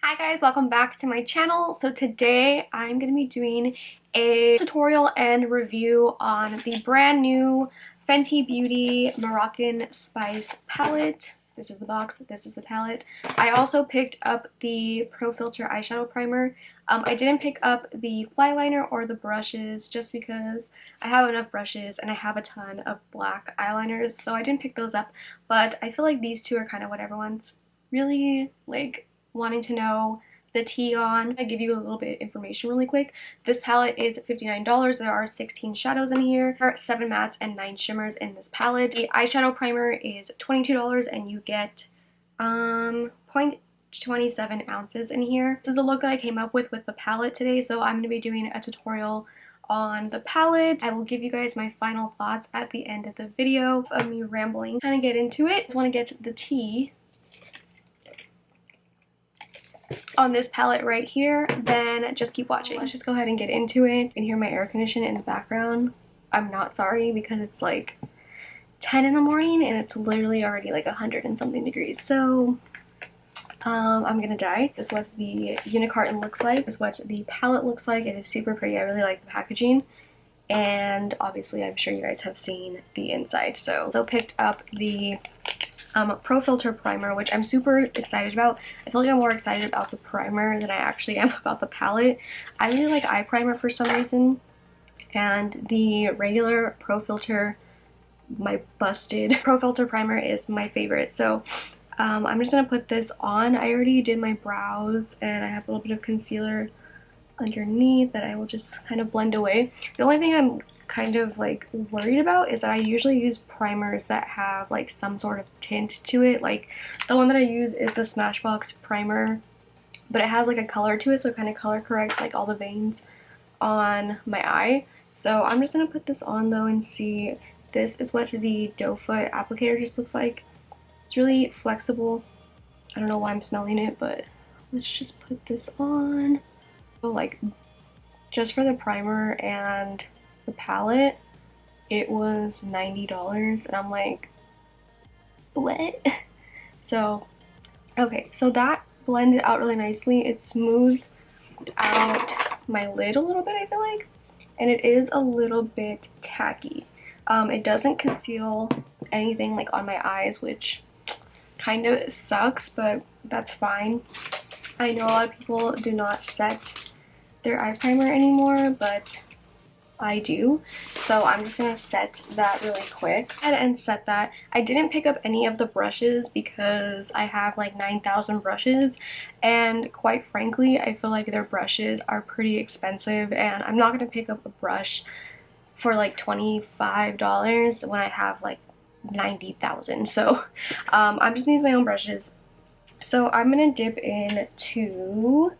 Hi guys, welcome back to my channel. So today I'm going to be doing a tutorial and review on the brand new Fenty Beauty Moroccan Spice palette. This is the box, this is the palette. I also picked up the Pro Filter eyeshadow primer. I didn't pick up the fly liner or the brushes just because I have enough brushes and I have a ton of black eyeliners, so I didn't pick those up. But I feel like these two are kind of what everyone's really wanting to know the tea on. I give you a little bit of information really quick. This palette is $59. There are 16 shadows in here. There are 7 mattes and 9 shimmers in this palette. The eyeshadow primer is $22 and you get 0.27 ounces in here. This is a look that I came up with the palette today, so I'm going to be doing a tutorial on the palette. I will give you guys my final thoughts at the end of the video of me rambling. Kind of get into it. Just want to get to the tea on this palette right here, then just keep watching. Let's just go ahead and get into it. You can hear my air conditioner in the background. I'm not sorry because it's like 10 in the morning and it's literally already like 100 and something degrees. So I'm gonna die. This is what the unicarton looks like. This is what the palette looks like. It is super pretty. I really like the packaging. And obviously I'm sure you guys have seen the inside. So picked up the Pro Filter primer, which I'm super excited about. I feel like I'm more excited about the primer than I actually am about the palette. I really like eye primer for some reason, and the regular Pro Filter, my busted Pro Filter primer is my favorite. So I'm just gonna put this on. I already did my brows and I have a little bit of concealer underneath that I will just kind of blend away. The only thing I'm kind of like worried about is that I usually use primers that have like some sort of tint to it. Like the one that I use is the Smashbox primer, but it has like a color to it, so it kind of color corrects like all the veins on my eye. So I'm just gonna put this on though and see. This is what the doe foot applicator just looks like. It's really flexible. I don't know why I'm smelling it, but let's just put this on. So like just for the primer and the palette it was $90 and I'm like, what? So okay, so that blended out really nicely. It smoothed out my lid a little bit, I feel like, and it is a little bit tacky. It doesn't conceal anything like on my eyes, which kind of sucks, but that's fine. I know a lot of people do not set their eye primer anymore, but I do. So I'm just gonna set that really quick and set that. I didn't pick up any of the brushes because I have like 9,000 brushes, and quite frankly I feel like their brushes are pretty expensive, and I'm not gonna pick up a brush for like $25 when I have like 90,000. So I'm just gonna use my own brushes. So I'm gonna dip into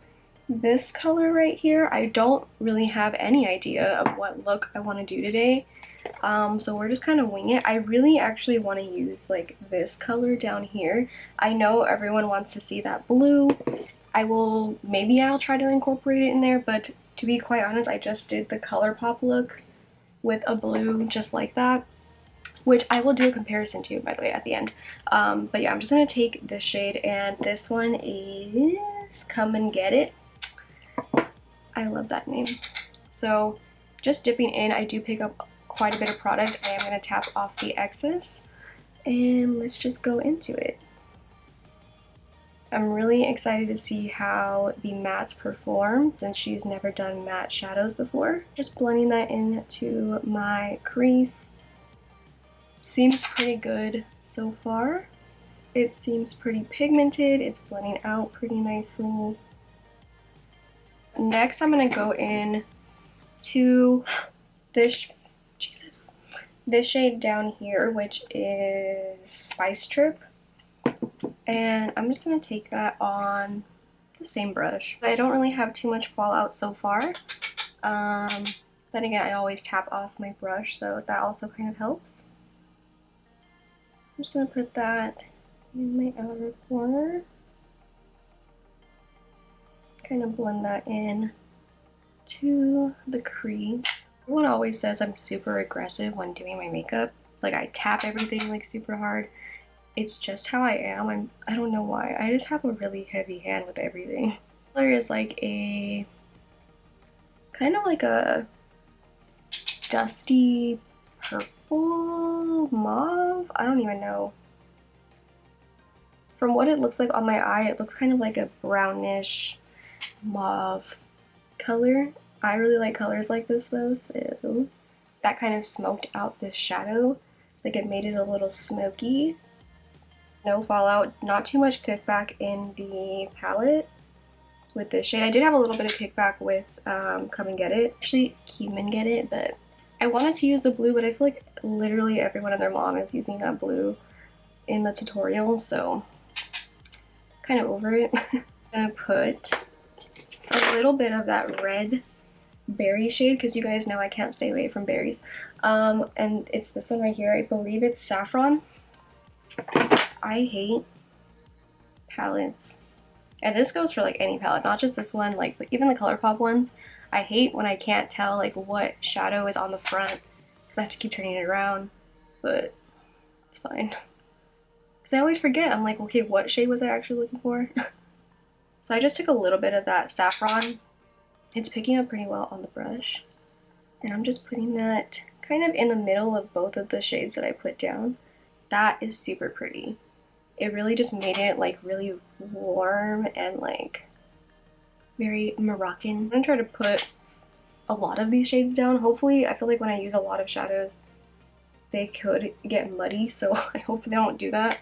this color right here. I don't really have any idea of what look I want to do today, so we're just kind of winging it. I really actually want to use like this color down here. I know everyone wants to see that blue. Maybe I'll try to incorporate it in there, but to be quite honest, I just did the ColourPop look with a blue just like that, which I will do a comparison to, by the way, at the end. But yeah, I'm just gonna take this shade, and this one is Come and Get It. I love that name. So just dipping in, I do pick up quite a bit of product. I am going to tap off the excess and let's just go into it. I'm really excited to see how the mattes perform since she's never done matte shadows before. Just blending that into my crease. Seems pretty good so far. It seems pretty pigmented. It's blending out pretty nicely. Next, I'm going to go in to this shade down here, which is Spice Trip. And I'm just going to take that on the same brush. I don't really have too much fallout so far. Then again, I always tap off my brush, so that also kind of helps. I'm just going to put that in my outer corner. Kind of blend that in to the crease. Everyone always says I'm super aggressive when doing my makeup. Like I tap everything like super hard, it's just how I am. I don't know why. I just have a really heavy hand with everything. The color is like a kind of like a dusty purple mauve. I don't even know. From what it looks like on my eye, it looks kind of like a brownish mauve color. I really like colors like this though, so that kind of smoked out this shadow. Like it made it a little smoky. No fallout, not too much kickback in the palette with this shade. I did have a little bit of kickback with Come and Get It. Actually, Come and Get It, but I wanted to use the blue, but I feel like literally everyone and their mom is using that blue in the tutorial, so kind of over it. I'm gonna put a little bit of that red berry shade because you guys know I can't stay away from berries. And it's this one right here. I believe it's Saffron. I hate palettes. And this goes for like any palette, not just this one, like even the ColourPop ones. I hate when I can't tell like what shadow is on the front because I have to keep turning it around, but it's fine. Because I always forget. I'm like, okay, what shade was I actually looking for? So I just took a little bit of that Saffron. It's picking up pretty well on the brush. And I'm just putting that kind of in the middle of both of the shades that I put down. That is super pretty. It really just made it like really warm and like very Moroccan. I'm gonna try to put a lot of these shades down. Hopefully, I feel like when I use a lot of shadows, they could get muddy, so I hope they don't do that.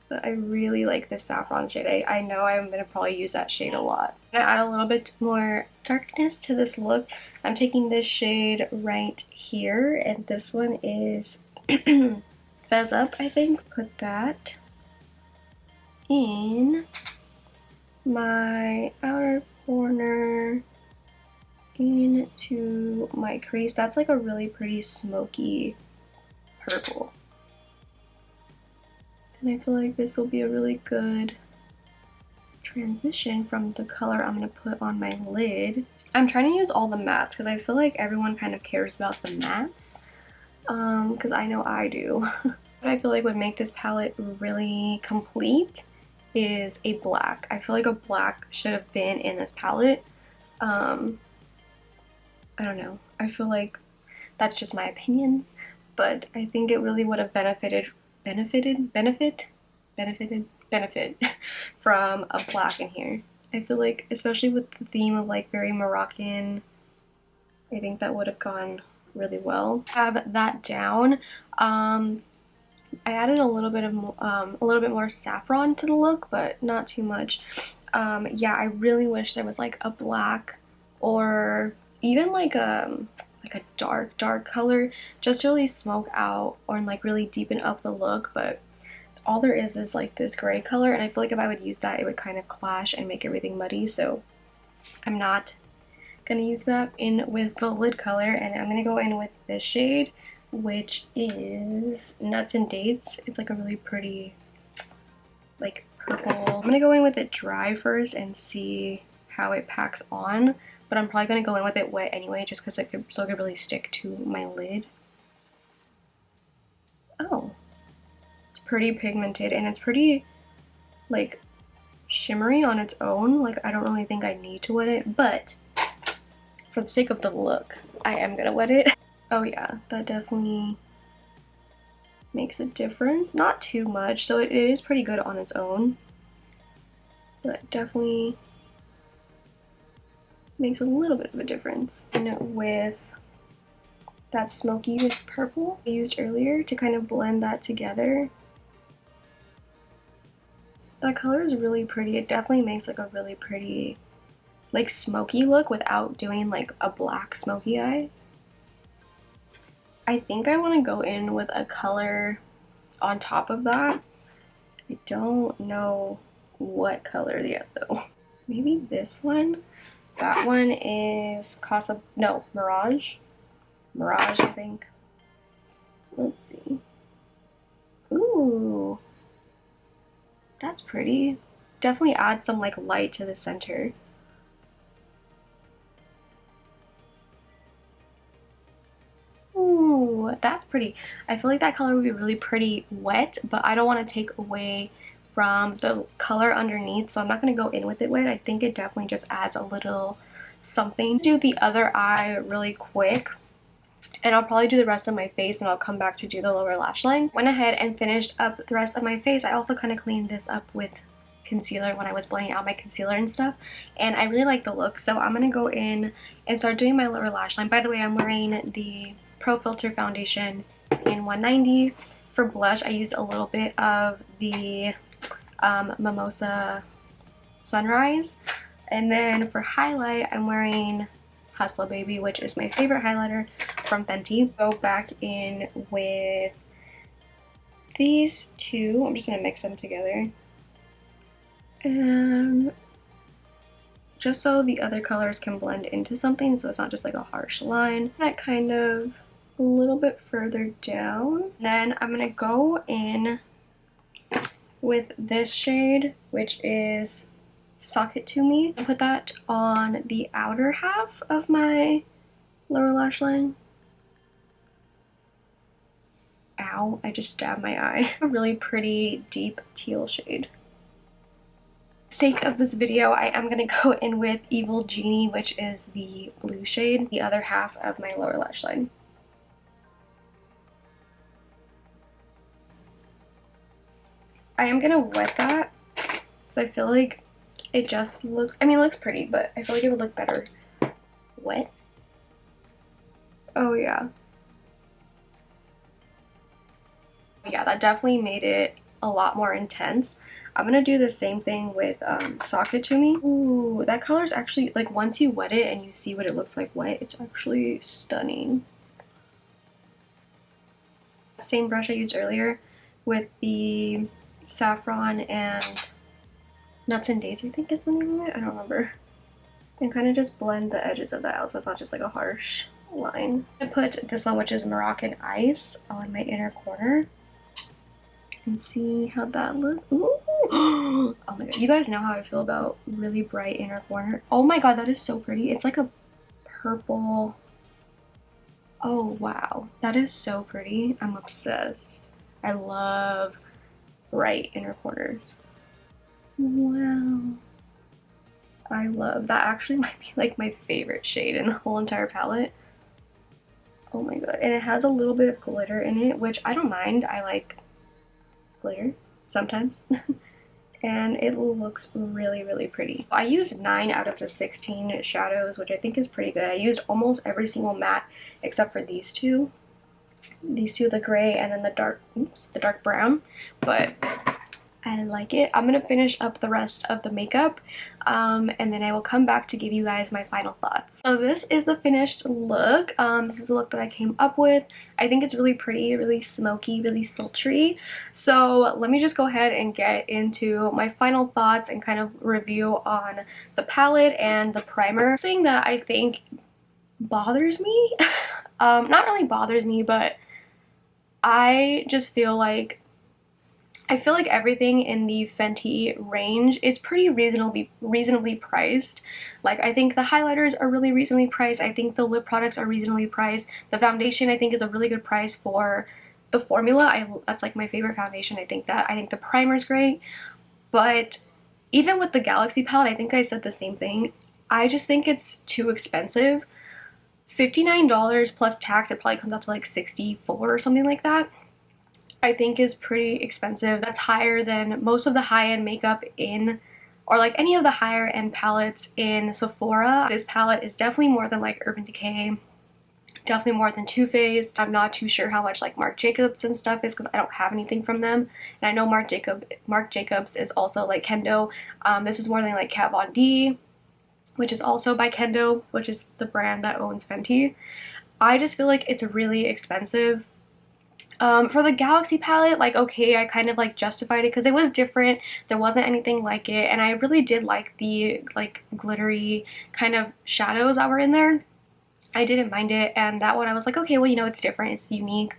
But I really like this Saffron shade. I know I'm gonna probably use that shade a lot. I'm gonna add a little bit more darkness to this look. I'm taking this shade right here, and this one is Fez Up, I think. Put that in my outer corner into my crease. That's like a really pretty smoky purple. And I feel like this will be a really good transition from the color I'm going to put on my lid. I'm trying to use all the mattes because I feel like everyone kind of cares about the mattes. Because I know I do. What I feel like would make this palette really complete is a black. I feel like a black should have been in this palette. I don't know. I feel like that's just my opinion, but I think it really would have benefit from a black in here. I feel like, especially with the theme of like very Moroccan, I think that would have gone really well. Have that down. I added a little bit more saffron to the look, but not too much. Yeah, I really wish there was like a black or even like a dark color just to really smoke out or like really deepen up the look, but all there is like this gray color, and I feel like if I would use that it would kind of clash and make everything muddy, so I'm not gonna use that in with the lid color. And I'm gonna go in with this shade, which is Nuts and Dates. It's like a really pretty like purple. I'm gonna go in with it dry first and see how it packs on, but I'm probably gonna go in with it wet anyway just because it could really stick to my lid. Oh, it's pretty pigmented and it's pretty like shimmery on its own. Like I don't really think I need to wet it, but for the sake of the look, I am gonna wet it. Oh yeah, that definitely makes a difference. Not too much, so it is pretty good on its own, but definitely makes a little bit of a difference. And with that smoky with purple I used earlier to kind of blend that together, that color is really pretty. It definitely makes like a really pretty like smoky look without doing like a black smoky eye. I think I want to go in with a color on top of that. I don't know what color yet though. Maybe this one? That one is Mirage. Mirage, I think. Let's see. Ooh. That's pretty. Definitely add some like light to the center. Ooh. Ooh, that's pretty. I feel like that color would be really pretty wet, but I don't want to take away from the color underneath, so I'm not going to go in with it wet. I think it definitely just adds a little something. Do the other eye really quick, and I'll probably do the rest of my face, and I'll come back to do the lower lash line. Went ahead and finished up the rest of my face. I also kind of cleaned this up with concealer when I was blending out my concealer and stuff, and I really like the look, so I'm gonna go in and start doing my lower lash line. By the way, I'm wearing the Pro Filter foundation in 190. For blush, I used a little bit of the Mimosa Sunrise, and then for highlight, I'm wearing Hustler Baby, which is my favorite highlighter from Fenty. Go back in with these two. I'm just gonna mix them together. And just so the other colors can blend into something, so it's not just like a harsh line. That kind of a little bit further down. Then I'm gonna go in with this shade, which is Sock It To Me. Put that on the outer half of my lower lash line. Ow, I just stabbed my eye. A really pretty deep teal shade. Sake of this video, I am going to go in with Evil Genie, which is the blue shade, the other half of my lower lash line. I am going to wet that because I feel like it just looks, I mean, it looks pretty, but I feel like it would look better wet. Oh yeah. Yeah, that definitely made it a lot more intense. I'm gonna do the same thing with Sock It To Me. Ooh, that color is actually, like, once you wet it and you see what it looks like wet, it's actually stunning. Same brush I used earlier with the Saffron and Nuts and Dates, I think is the name of it. I don't remember. And kind of just blend the edges of that out so it's not just like a harsh line. I put this one, which is Moroccan Ice, on my inner corner. And see how that looks. Ooh. Oh my god, you guys know how I feel about really bright inner corner. Oh my god, that is so pretty. It's like a purple. Oh wow, that is so pretty. I'm obsessed. I love bright inner corners. Wow, I love that. Actually might be like my favorite shade in the whole entire palette. Oh my god, and it has a little bit of glitter in it, which I don't mind. I like glitter sometimes. And it looks really, really pretty. I used 9 out of the 16 shadows, which I think is pretty good. I used almost every single matte except for these two. These two, the gray and then the dark, oops, the dark brown. But I like it. I'm gonna finish up the rest of the makeup, and then I will come back to give you guys my final thoughts. So this is the finished look. This is the look that I came up with. I think it's really pretty, really smoky, really sultry. So let me just go ahead and get into my final thoughts and kind of review on the palette and the primer. Thing that I think bothers me, not really bothers me, but I just feel like everything in the Fenty range is pretty reasonably priced. Like, I think the highlighters are really reasonably priced. I think the lip products are reasonably priced. The foundation, I think, is a really good price for the formula. That's like my favorite foundation. I think the primer's great. But even with the Galaxy palette, I think I said the same thing. I just think it's too expensive. $59 plus tax, it probably comes out to like $64 or something like that. I think is pretty expensive. That's higher than most of the high-end makeup in, or like any of the higher end palettes in Sephora. This palette is definitely more than like Urban Decay, definitely more than Too Faced. I'm not too sure how much like Marc Jacobs and stuff is because I don't have anything from them. And I know Marc Jacobs is also like Kendo. This is more than like Kat Von D, which is also by Kendo, which is the brand that owns Fenty. I just feel like it's really expensive. For the Galaxy palette, like, okay, I kind of like justified it because it was different. There wasn't anything like it, and I really did like the like glittery kind of shadows that were in there. I didn't mind it, and that one I was like, okay, well, you know, it's different, it's unique.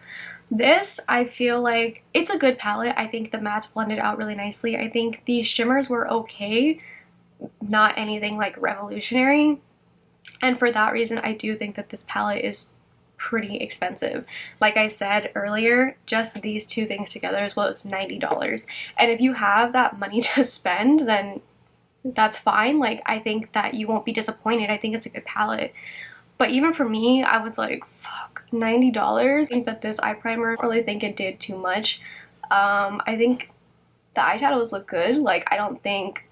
This, I feel like it's a good palette. I think the mattes blended out really nicely. I think the shimmers were okay, not anything like revolutionary, and for that reason I do think that this palette is pretty expensive. Like I said earlier, just these two things together was $90. And if you have that money to spend, then that's fine. Like, I think that you won't be disappointed. I think it's a good palette. But even for me, I was like, fuck, $90? I think that this eye primer, I don't really think it did too much. I think the eyeshadows look good. Like, I don't think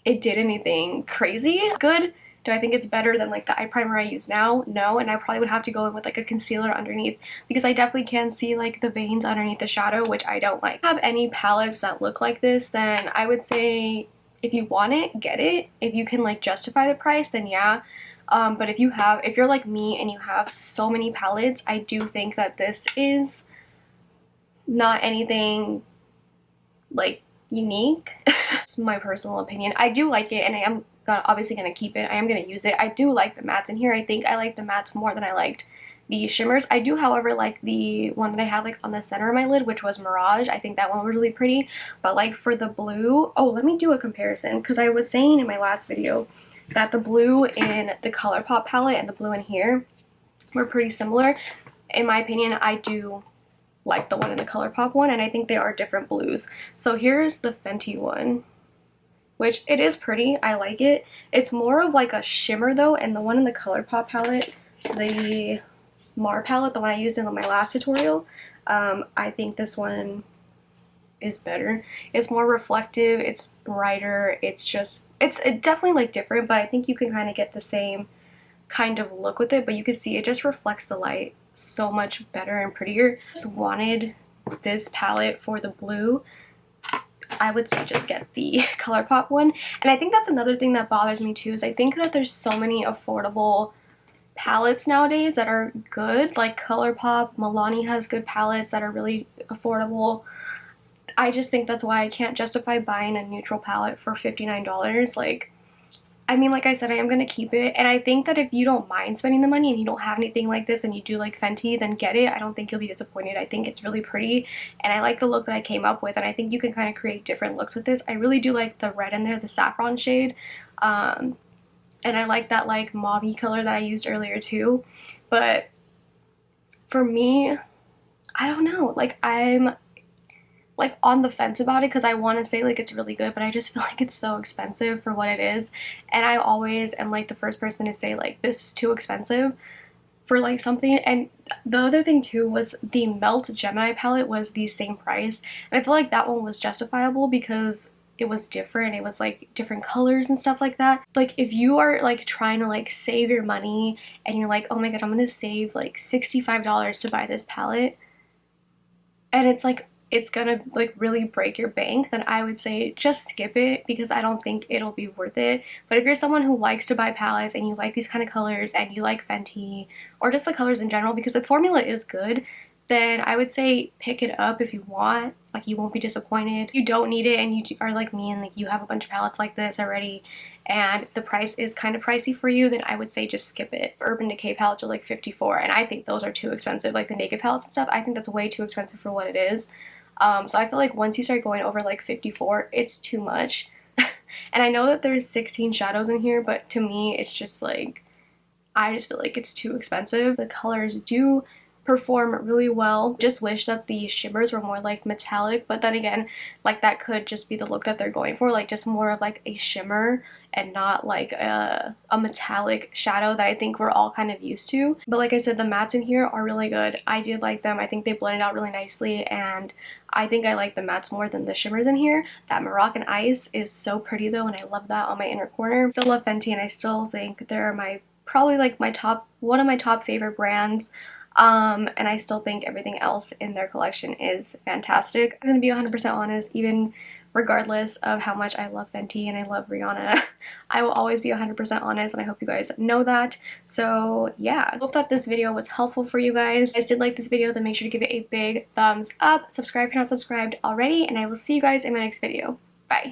it did anything crazy. Good. Do I think it's better than like the eye primer I use now? No, and I probably would have to go in with like a concealer underneath because I definitely can see like the veins underneath the shadow, which I don't like. If you have any palettes that look like this, then I would say if you want it, get it. If you can like justify the price, then yeah. But if you're like me and you have so many palettes, I do think that this is not anything like unique. It's my personal opinion. I do like it, and I am obviously gonna keep it. I am gonna use it. I do like the mattes in here. I think I like the mattes more than I liked the shimmers. I do, however, like the one that I have like on the center of my lid, which was Mirage. I think that one was really pretty. But like for the blue, oh, let me do a comparison, because I was saying in my last video that the blue in the ColourPop palette and the blue in here were pretty similar. In my opinion, I do like the one in the ColourPop one, and I think they are different blues. So here's the Fenty one, which it is pretty. I like it. It's more of like a shimmer though, and the one in the ColourPop palette, the Mar palette, the one I used in my last tutorial, I think this one is better. It's more reflective, it's brighter, it's definitely like different, but I think you can kind of get the same kind of look with it, but you can see it just reflects the light so much better and prettier. Just wanted this palette for the blue, I would say just get the ColourPop one. And I think that's another thing that bothers me too, is I think that there's so many affordable palettes nowadays that are good, like ColourPop, Milani has good palettes that are really affordable. I just think that's why I can't justify buying a neutral palette for $59. Like, I mean, like I said, I am going to keep it, and I think that if you don't mind spending the money and you don't have anything like this and you do like Fenty, then get it. I don't think you'll be disappointed. I think it's really pretty, and I like the look that I came up with, and I think you can kind of create different looks with this. I really do like the red in there, the saffron shade, and I like that like mauve color that I used earlier too. But for me, I don't know, like I'm like on the fence about it, because I want to say like it's really good, but I just feel like it's so expensive for what it is, and I always am like the first person to say like this is too expensive for like something. And the other thing too was the Melt Gemini palette was the same price, and I feel like that one was justifiable because it was different. It was like different colors and stuff like that. Like if you are like trying to like save your money and you're like, oh my god, I'm gonna save like $65 to buy this palette, and it's like it's gonna like really break your bank, then I would say just skip it, because I don't think it'll be worth it. But if you're someone who likes to buy palettes and you like these kind of colors and you like Fenty or just the colors in general, because the formula is good, then I would say pick it up if you want. Like, you won't be disappointed. If you don't need it and you are like me and like you have a bunch of palettes like this already and the price is kind of pricey for you, then I would say just skip it. Urban Decay palettes are like $54, and I think those are too expensive. Like the naked palettes and stuff, I think that's way too expensive for what it is. So I feel like once you start going over like 54, it's too much. And I know that there's 16 shadows in here, but to me it's just like, I just feel like it's too expensive. The colors do perform really well. Just wish that the shimmers were more like metallic, but then again, like that could just be the look that they're going for, like just more of like a shimmer and not like a metallic shadow that I think we're all kind of used to. But like I said, the mattes in here are really good. I did like them. I think they blended out really nicely, and I think I like the mattes more than the shimmers in here. That Moroccan Ice is so pretty though, and I love that on my inner corner. Still love Fenty, and I still think they're probably like one of my top favorite brands. And I still think everything else in their collection is fantastic. I'm gonna be 100% honest, even regardless of how much I love Fenty and I love Rihanna, I will always be 100% honest, and I hope you guys know that. So yeah, I hope that this video was helpful for you guys. If you guys did like this video, then make sure to give it a big thumbs up. Subscribe if you're not subscribed already, and I will see you guys in my next video. Bye.